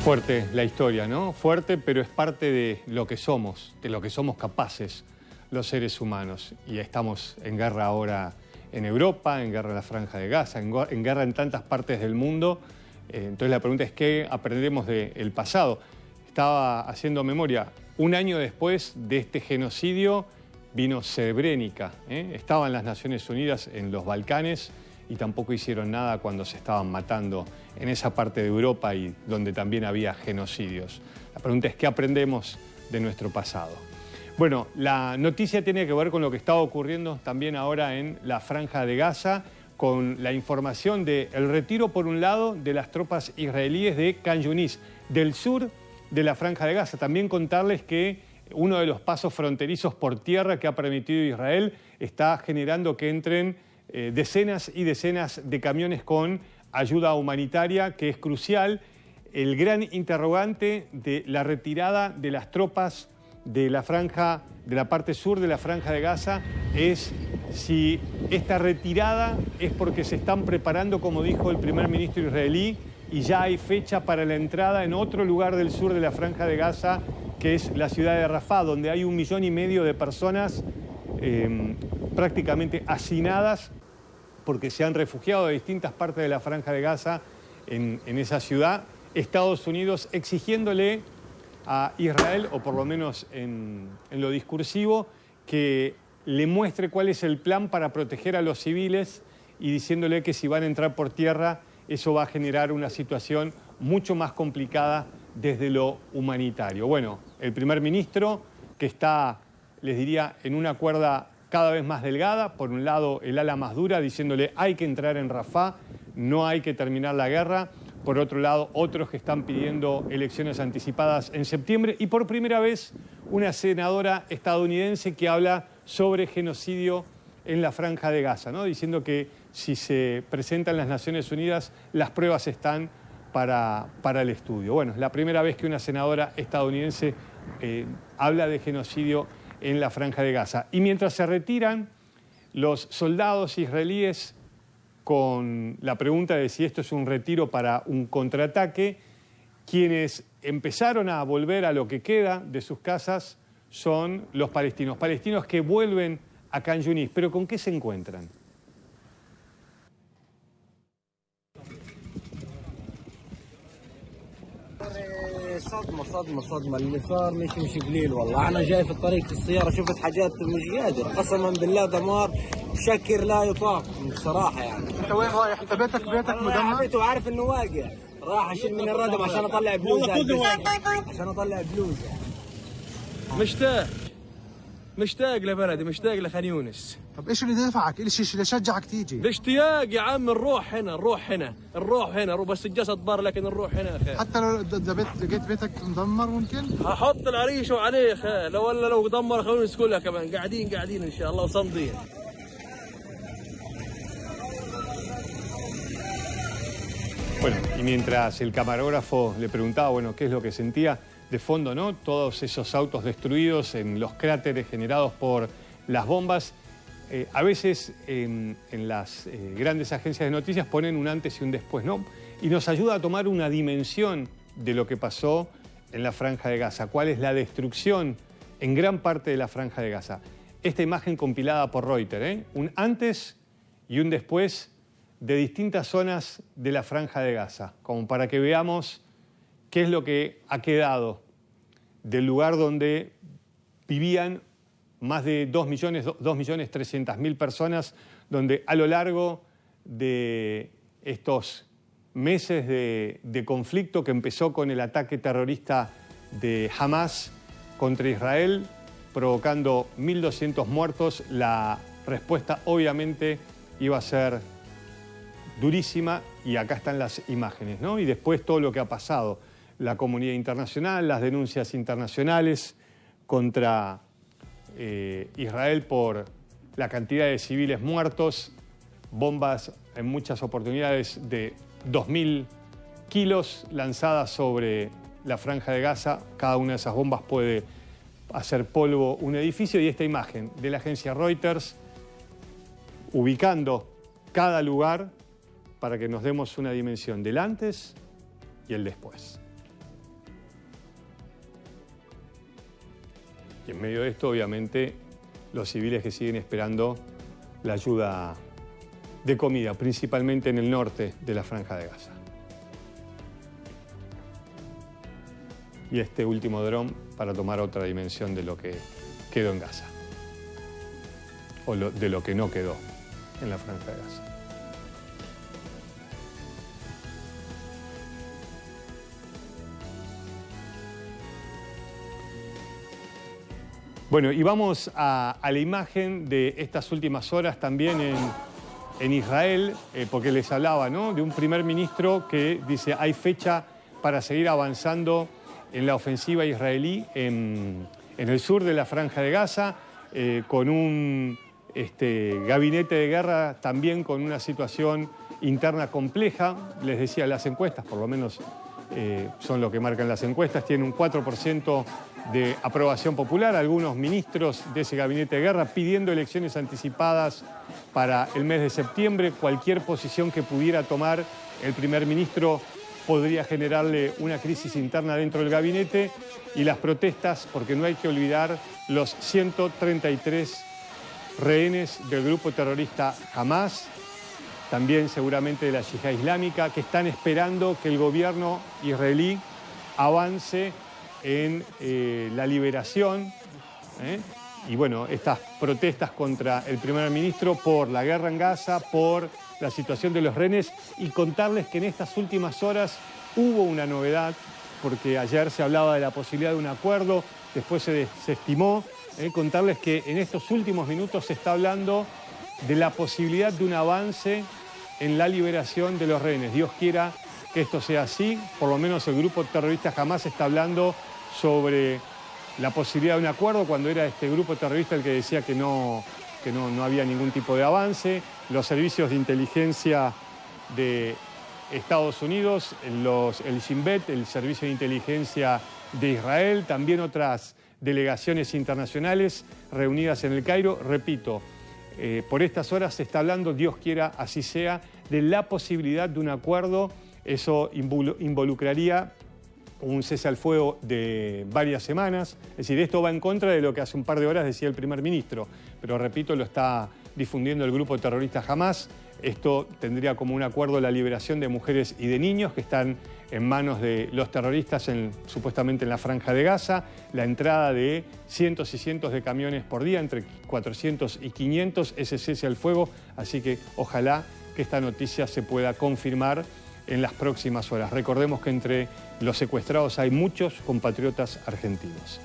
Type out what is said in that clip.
Fuerte la historia, ¿no? Fuerte, pero es parte de lo que somos capaces los seres humanos. Y estamos en guerra ahora en Europa, en guerra en la Franja de Gaza, en guerra en tantas partes del mundo. Entonces la pregunta es, ¿qué aprendemos del pasado? Estaba haciendo memoria. Un año después de este genocidio vino Srebrenica, ¿eh? Estaban las Naciones Unidas en los Balcanes y tampoco hicieron nada cuando se estaban matando en esa parte de Europa y donde también había genocidios. La pregunta es, ¿qué aprendemos de nuestro pasado? Bueno, la noticia tiene que ver con lo que está ocurriendo también ahora en la Franja de Gaza, con la información del retiro, por un lado, de las tropas israelíes de Khan Yunis, del sur de la Franja de Gaza. También contarles que uno de los pasos fronterizos por tierra que ha permitido Israel está generando que entren decenas y decenas de camiones con ayuda humanitaria, que es crucial. El gran interrogante de la retirada de las tropas de la franja, de la parte sur de la Franja de Gaza, es si esta retirada es porque se están preparando, como dijo el primer ministro israelí, y ya hay fecha para la entrada en otro lugar del sur de la Franja de Gaza, que es la ciudad de Rafah, donde hay 1,5 millones de personas prácticamente hacinadas porque se han refugiado de distintas partes de la Franja de Gaza en esa ciudad. Estados Unidos exigiéndole a Israel, o por lo menos en lo discursivo, que le muestre cuál es el plan para proteger a los civiles y diciéndole que si van a entrar por tierra, eso va a generar una situación mucho más complicada desde lo humanitario. Bueno, el primer ministro, que está, les diría, en una cuerda cada vez más delgada, por un lado el ala más dura diciéndole hay que entrar en Rafah, no hay que terminar la guerra, por otro lado otros que están pidiendo elecciones anticipadas en septiembre y por primera vez una senadora estadounidense que habla sobre genocidio en la Franja de Gaza, ¿no? Diciendo que si se presentan las Naciones Unidas las pruebas están para el estudio. Bueno, es la primera vez que una senadora estadounidense habla de genocidio en la Franja de Gaza. Y mientras se retiran los soldados israelíes con la pregunta de si esto es un retiro para un contraataque, quienes empezaron a volver a lo que queda de sus casas son los palestinos. Palestinos que vuelven a Khan Yunis. ¿Pero con qué se encuentran? صدمة اللي صار مش قليل والله. أنا جاي في الطريق في السيارة شفت حاجات مش قادر قسما بالله دمار بشكل لا يطاق بصراحة يعني. أنت وين رايح؟ أنت بيتك مدمر؟ بيته وعارف إنه واقع راح أشيل من الردم عشان أطلع بلوزة عشان أطلع بلوزة. مشتاق لبلدي مشتاق لخان يونس. طب ايش اللي دفعك؟ ايش اللي شجعك تيجي؟ الاشتياق يا عم نروح هنا بس الجسد بار لكن نروح هنا خير. حتى لو لقيت بيتك مدمر ممكن؟ هحط العريش وعليه خير لو دمر خان يونس كلها كمان قاعدين ان شاء الله وصامدين. Bueno, y mientras el camarógrafo le preguntaba, bueno, qué es lo que sentía, de fondo, ¿no? Todos esos autos destruidos en los cráteres generados por las bombas. A veces en las grandes agencias de noticias ponen un antes y un después, ¿no? Y nos ayuda a tomar una dimensión de lo que pasó en la Franja de Gaza. ¿Cuál es la destrucción en gran parte de la Franja de Gaza? Esta imagen compilada por Reuters, ¿eh? Un antes y un después de distintas zonas de la Franja de Gaza, como para que veamos qué es lo que ha quedado del lugar donde vivían más de 2.300.000 personas, donde a lo largo de estos meses de conflicto que empezó con el ataque terrorista de Hamas contra Israel, provocando 1.200 muertos, la respuesta obviamente iba a ser durísima y acá están las imágenes, ¿no? Y después todo lo que ha pasado, la comunidad internacional, las denuncias internacionales contra Israel por la cantidad de civiles muertos, bombas en muchas oportunidades de 2.000 kilos lanzadas sobre la Franja de Gaza. Cada una de esas bombas puede hacer polvo un edificio y esta imagen de la agencia Reuters ubicando cada lugar para que nos demos una dimensión del antes y el después. Y en medio de esto, obviamente, los civiles que siguen esperando la ayuda de comida, principalmente en el norte de la Franja de Gaza. Y este último dron para tomar otra dimensión de lo que quedó en Gaza, o de lo que no quedó en la Franja de Gaza. Bueno, y vamos a la imagen de estas últimas horas también en Israel, porque les hablaba, ¿no?, de un primer ministro que dice hay fecha para seguir avanzando en la ofensiva israelí en el sur de la Franja de Gaza, con un gabinete de guerra también con una situación interna compleja. Les decía, las encuestas, por lo menos son lo que marcan las encuestas, tienen un 4% de aprobación popular. Algunos ministros de ese gabinete de guerra pidiendo elecciones anticipadas para el mes de septiembre. Cualquier posición que pudiera tomar el primer ministro podría generarle una crisis interna dentro del gabinete, y las protestas, porque no hay que olvidar los 133 rehenes del grupo terrorista Hamas, también seguramente de la Yihad Islámica, que están esperando que el gobierno israelí avance en la liberación. Y bueno, estas protestas contra el primer ministro por la guerra en Gaza, por la situación de los rehenes, y contarles que en estas últimas horas hubo una novedad, porque ayer se hablaba de la posibilidad de un acuerdo, después se desestimó. Contarles que en estos últimos minutos se está hablando de la posibilidad de un avance en la liberación de los rehenes. Dios quiera que esto sea así. Por lo menos el grupo terrorista Hamas está hablando sobre la posibilidad de un acuerdo, cuando era este grupo terrorista el que decía que no había ningún tipo de avance. Los servicios de inteligencia de Estados Unidos, el Shin Bet, el servicio de inteligencia de Israel, también otras delegaciones internacionales reunidas en el Cairo. Repito, por estas horas se está hablando, Dios quiera así sea, de la posibilidad de un acuerdo. Eso involucraría un cese al fuego de varias semanas. Es decir, esto va en contra de lo que hace un par de horas decía el primer ministro, pero repito, lo está difundiendo el grupo terrorista Hamas. Esto tendría como un acuerdo la liberación de mujeres y de niños que están en manos de los terroristas supuestamente en la Franja de Gaza, la entrada de cientos y cientos de camiones por día, entre 400 y 500, ese cese al fuego. Así que ojalá que esta noticia se pueda confirmar en las próximas horas. Recordemos que entre los secuestrados hay muchos compatriotas argentinos.